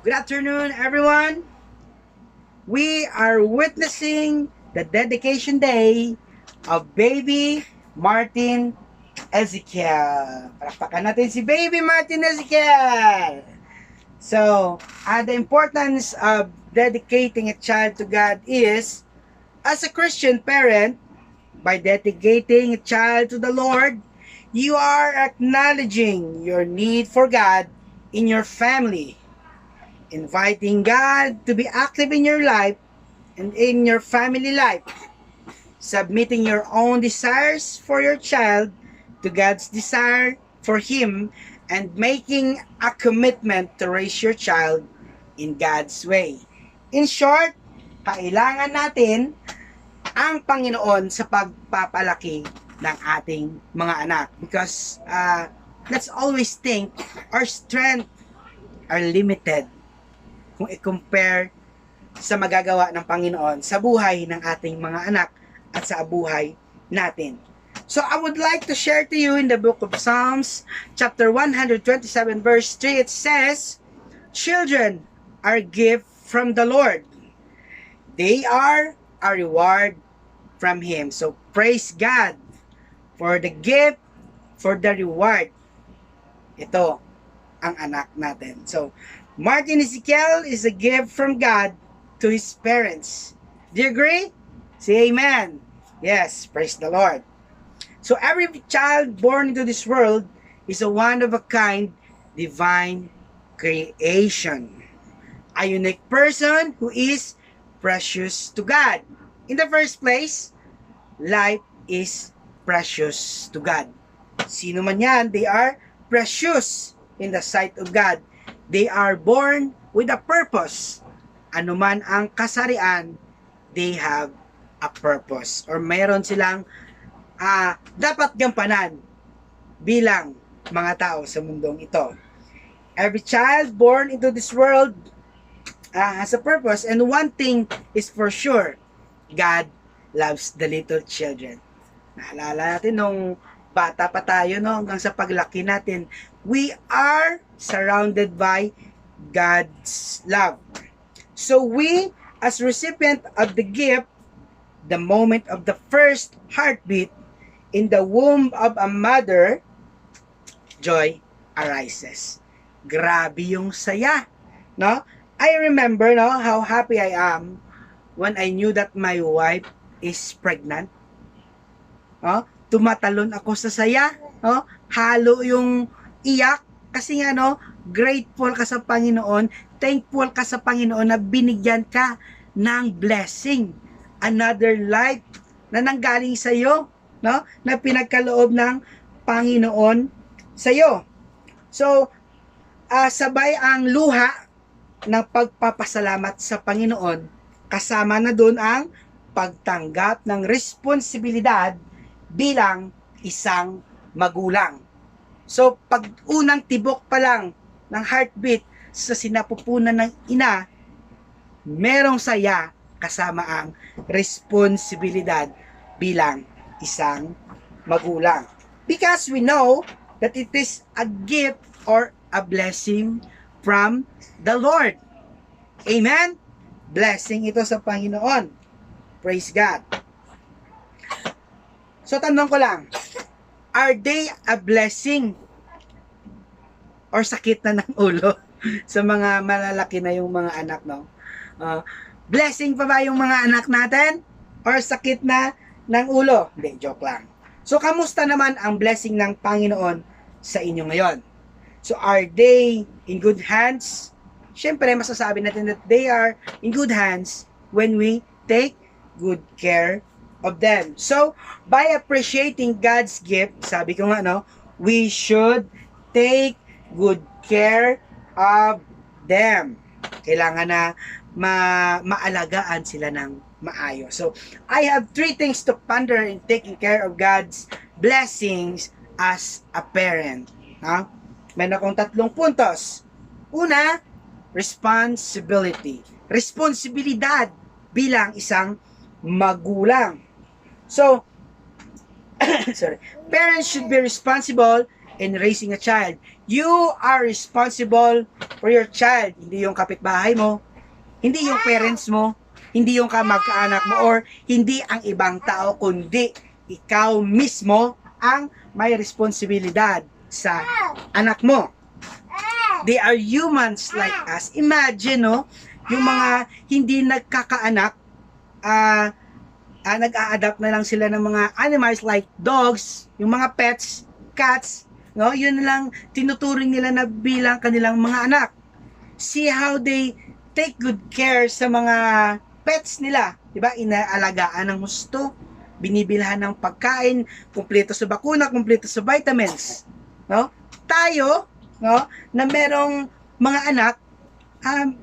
Good afternoon, everyone. We are witnessing the dedication day of baby Martin Ezekiel. Palakpakan natin si baby Martin Ezekiel. So, the importance of dedicating a child to God is, as a Christian parent, by dedicating a child to the Lord, you are acknowledging your need for God in your family, inviting God to be active in your life and in your family life, submitting your own desires for your child to God's desire for him, and making a commitment to raise your child in God's way. In short, kailangan natin ang Panginoon sa pagpapalaki ng ating mga anak, because let's always think our strength are limited kung i-compare sa magagawa ng Panginoon sa buhay ng ating mga anak at sa buhay natin. So I would like to share to you in the book of Psalms, chapter 127, verse 3, it says, "Children are a gift from the Lord. They are a reward from Him." So praise God for the gift, for the reward. Ito ang anak natin. So Martin Ezekiel is a gift from God to his parents. Do you agree? Say amen. Yes, praise the Lord. So every child born into this world is a one-of-a-kind divine creation. A unique person who is precious to God. In the first place, life is precious to God. Sino man yan, they are precious in the sight of God. They are born with a purpose. Ano man ang kasarian, they have a purpose. Or mayroon silang dapat gampanan bilang mga tao sa mundong ito. Every child born into this world has a purpose. And one thing is for sure, God loves the little children. Naalala natin nung bata pa tayo, no? Hanggang sa paglaki natin, we are surrounded by God's love. So we, as recipient of the gift, the moment of the first heartbeat in the womb of a mother, joy arises. Grabe yung saya, no? I remember, no, how happy I am when I knew that my wife is pregnant. No? Tumatalon ako sa saya, no? Halo yung iyak kasi nga, no, grateful ka sa Panginoon, thankful ka sa Panginoon na binigyan ka ng blessing, another life na nanggaling sa iyo, no, na pinagkaloob ng Panginoon sa iyo. So, sabay ang luha ng pagpapasalamat sa Panginoon, kasama na doon ang pagtanggap ng responsibilidad bilang isang magulang. So, pag unang tibok pa lang ng heartbeat sa sinapupunan ng ina, merong saya kasama ang responsibilidad bilang isang magulang. Because we know that it is a gift or a blessing from the Lord. Amen? Blessing ito sa Panginoon. Praise God. So, tanong ko lang, are they a blessing or sakit na ng ulo sa mga malalaki na yung mga anak, no? Blessing pa ba yung mga anak natin or sakit na ng ulo? Hindi, joke lang. So, kamusta naman ang blessing ng Panginoon sa inyo ngayon? So, are they in good hands? Siyempre, masasabi natin that they are in good hands when we take good care of them. So, by appreciating God's gift, sabi ko nga, no, we should take good care of them. Kailangan na maalagaan sila ng maayos. So, I have 3 things to ponder in taking care of God's blessings as a parent. Meron akong 3 puntos. Una, responsibility. Responsibilidad bilang isang magulang. So, sorry, parents should be responsible in raising a child. You are responsible for your child. Hindi yung kapitbahay mo, hindi yung parents mo, hindi yung kamag-anak mo, or hindi ang ibang tao, kundi ikaw mismo ang may responsibilidad sa anak mo. They are humans like us. Imagine, no, yung mga hindi nagkakaanak, nag-a-adapt na lang sila ng mga animals like dogs, yung mga pets, cats, no? Yun lang tinuturing nila na bilang kanilang mga anak. See how they take good care sa mga pets nila, 'di ba? Inaalagaan ng husto, binibilhan ng pagkain, kumpleto sa bakuna, kumpleto sa vitamins, no? Tayo, no, na merong mga anak,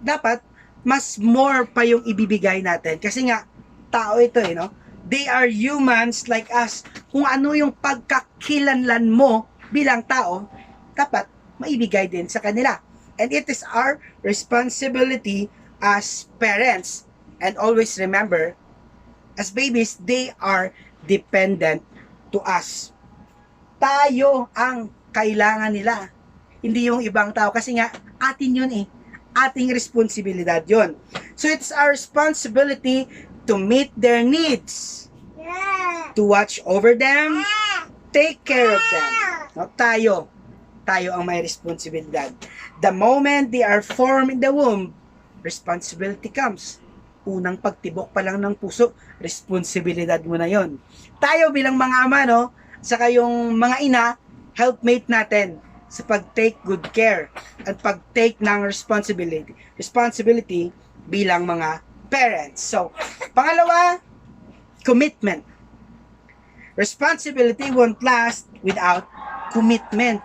dapat mas more pa yung ibibigay natin kasi nga tao ito no? They are humans like us. Kung ano yung pagkakilanlan mo bilang tao, dapat maibigay din sa kanila. And it is our responsibility as parents. And always remember, as babies, they are dependent to us. Tayo ang kailangan nila. Hindi yung ibang tao. Kasi nga, atin yun ating responsibilidad yun. So it's our responsibility to meet their needs, to watch over them, take care of them. No, tayo ang may responsibilidad. The moment they are formed in the womb, responsibility comes. Unang pagtibok pa lang ng puso, responsibilidad mo na yon. Tayo bilang mga ama, no, saka yung mga ina, helpmate natin sa pag-take good care at pag-take ng responsibility bilang mga parents. So, pangalawa, commitment. Responsibility won't last without commitment.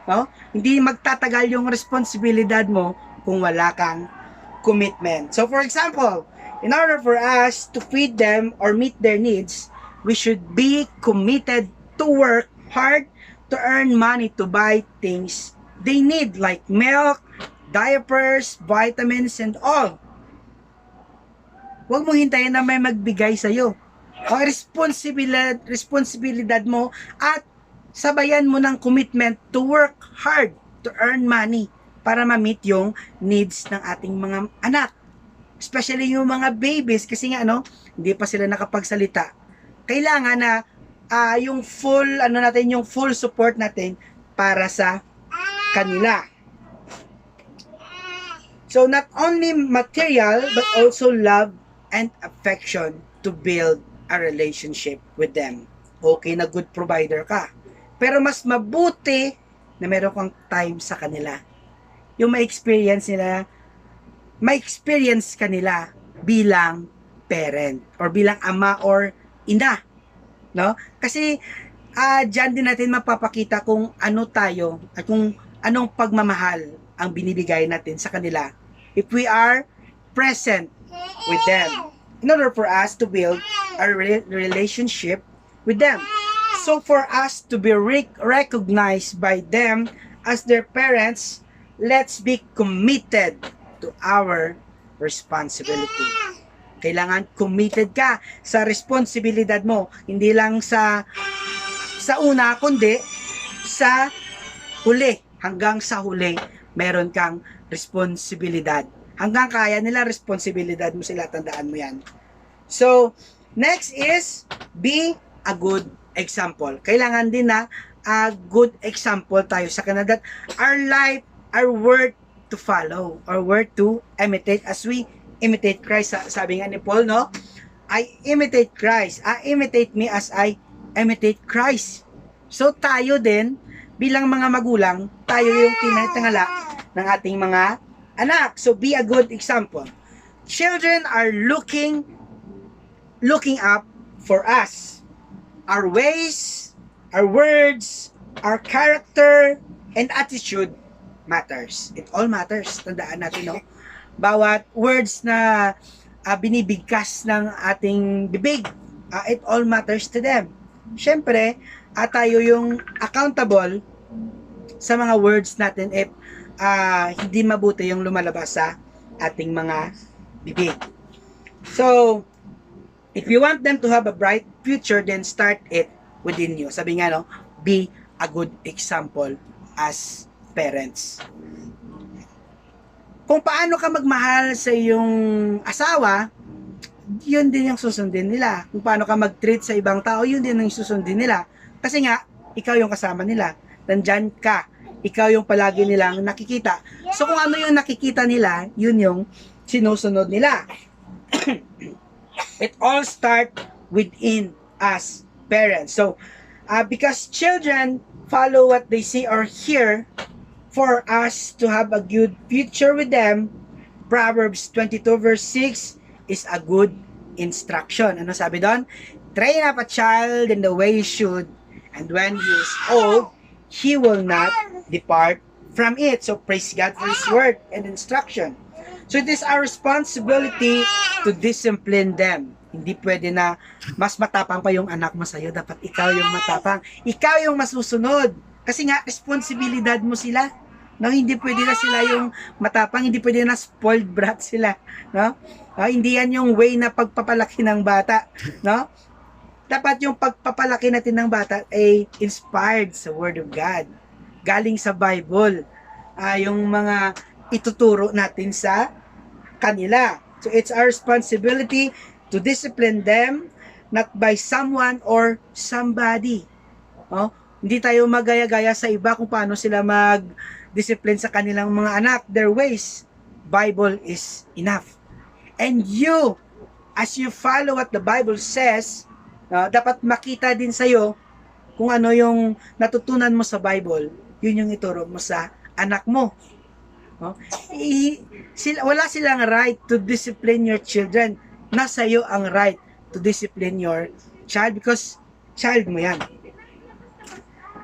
No? Hindi magtatagal yung responsibilidad mo kung wala kang commitment. So, for example, in order for us to feed them or meet their needs, we should be committed to work hard to earn money to buy things they need like milk, diapers, vitamins, and all. Huwag mong hintayin na may magbigay sa'yo. Ang responsibilidad mo at sabayan mo ng commitment to work hard to earn money para ma-meet yung needs ng ating mga anak. Especially yung mga babies kasi nga hindi pa sila nakapagsalita. Kailangan na yung full support natin para sa kanila. So not only material but also love and affection to build a relationship with them. Okay na good provider ka. Pero mas mabuti na meron kang time sa kanila. Yung ma-experience kanila bilang parent or bilang ama or ina. No? Kasi dyan din natin mapapakita kung ano tayo at kung anong pagmamahal ang binibigay natin sa kanila if we are present with them in order for us to build a relationship with them. So for us to be recognized by them as their parents, let's be committed to our responsibility. Kailangan committed ka sa responsibilidad mo, hindi lang sa una kundi sa huli, hanggang sa huli meron kang responsibilidad. Hanggang kaya nila responsibilidad mo sila, tandaan mo yan. So, next is be a good example. Kailangan din na a good example tayo sa kanila that our life are worth to follow or worth to imitate as we imitate Christ. Sabi nga ni Paul, no? I imitate Christ. Imitate me as I imitate Christ. So, tayo din, bilang mga magulang, tayo yung tinatangala ng ating mga anak. So, be a good example. Children are looking up for us. Our ways, our words, our character, and attitude matters. It all matters. Tandaan natin, no? Bawat words na binibigkas ng ating bibig, it all matters to them. Siyempre, tayo yung accountable sa mga words natin if hindi mabuti yung lumalabas sa ating mga bibig. So, if you want them to have a bright future, then start it within you. Sabi nga, no, be a good example as parents. Kung paano ka magmahal sa iyong asawa, yun din yung susundin nila. Kung paano ka mag-treat sa ibang tao, yun din yung susundin nila. Kasi nga, ikaw yung kasama nila. Nandyan ka. Ikaw yung palagi nilang nakikita. So kung ano yung nakikita nila, yun yung sinusunod nila. It all start within us parents. So, because children follow what they see or hear, for us to have a good future with them, Proverbs 22 verse 6 is a good instruction. Ano sabi doon? Train up a child in the way he should, and when he is old, he will not depart from it. So praise God for His word and instruction. So it is our responsibility to discipline them. Hindi pwede na mas matapang pa yung anak mo sa'yo. Dapat ikaw yung matapang. Ikaw yung masusunod. Kasi nga, responsibilidad mo sila. No, hindi pwede na sila yung matapang, hindi pwede na spoiled brat sila, no? Hindi yan yung way na pagpapalaki ng bata, no? Dapat yung pagpapalaki natin ng bata ay inspired sa Word of God. Galing sa Bible. Yung mga ituturo natin sa kanila. So it's our responsibility to discipline them, not by someone or somebody. No? Hindi tayo magaya-gaya sa iba kung paano sila mag-discipline sa kanilang mga anak, their ways. Bible is enough. And you, as you follow what the Bible says, dapat makita din sa'yo kung ano yung natutunan mo sa Bible, yun yung ituro mo sa anak mo. No? Wala silang right to discipline your children. Nasa iyo ang right to discipline your child because child mo yan.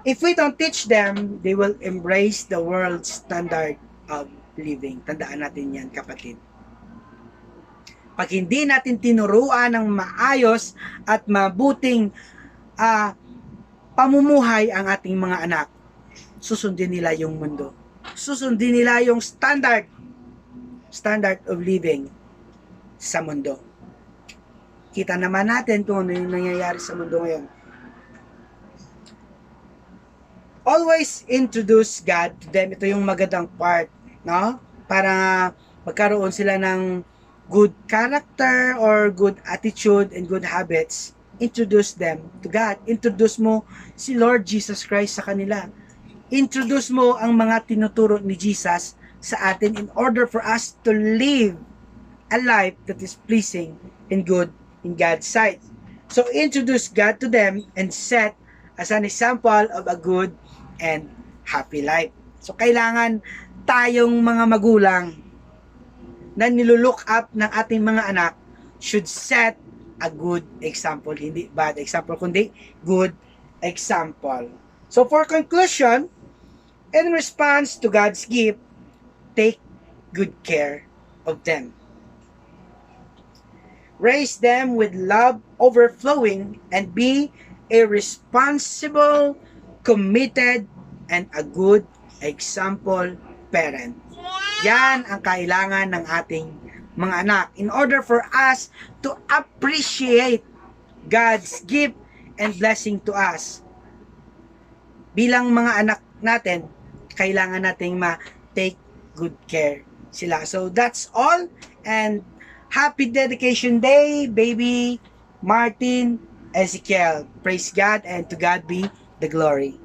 If we don't teach them, they will embrace the world's standard of living. Tandaan natin yan, kapatid. Pag hindi natin tinuruan ng maayos at mabuting pamumuhay ang ating mga anak, susundin nila yung mundo. Susundin nila yung standard of living sa mundo. Kita naman natin kung ano yung nangyayari sa mundo ngayon. Always introduce God to them. Ito yung magandang part, no? Para magkaroon sila ng good character or good attitude and good habits. Introduce them to God. Introduce mo si Lord Jesus Christ sa kanila. Introduce mo ang mga tinuturo ni Jesus sa atin in order for us to live a life that is pleasing and good in God's sight. So introduce God to them and set as an example of a good and happy life. So kailangan tayong mga magulang na nilulook up ng ating mga anak should set a good example. Hindi bad example, kundi good example. So for conclusion, in response to God's gift, take good care of them. Raise them with love overflowing and be a responsible, committed, and a good example parent. Yan ang kailangan ng ating mga anak in order for us to appreciate God's gift and blessing to us. Bilang mga anak natin, kailangan nating ma-take good care sila. So that's all, and happy dedication day, baby Martin Ezekiel. Praise God, and to God be the glory.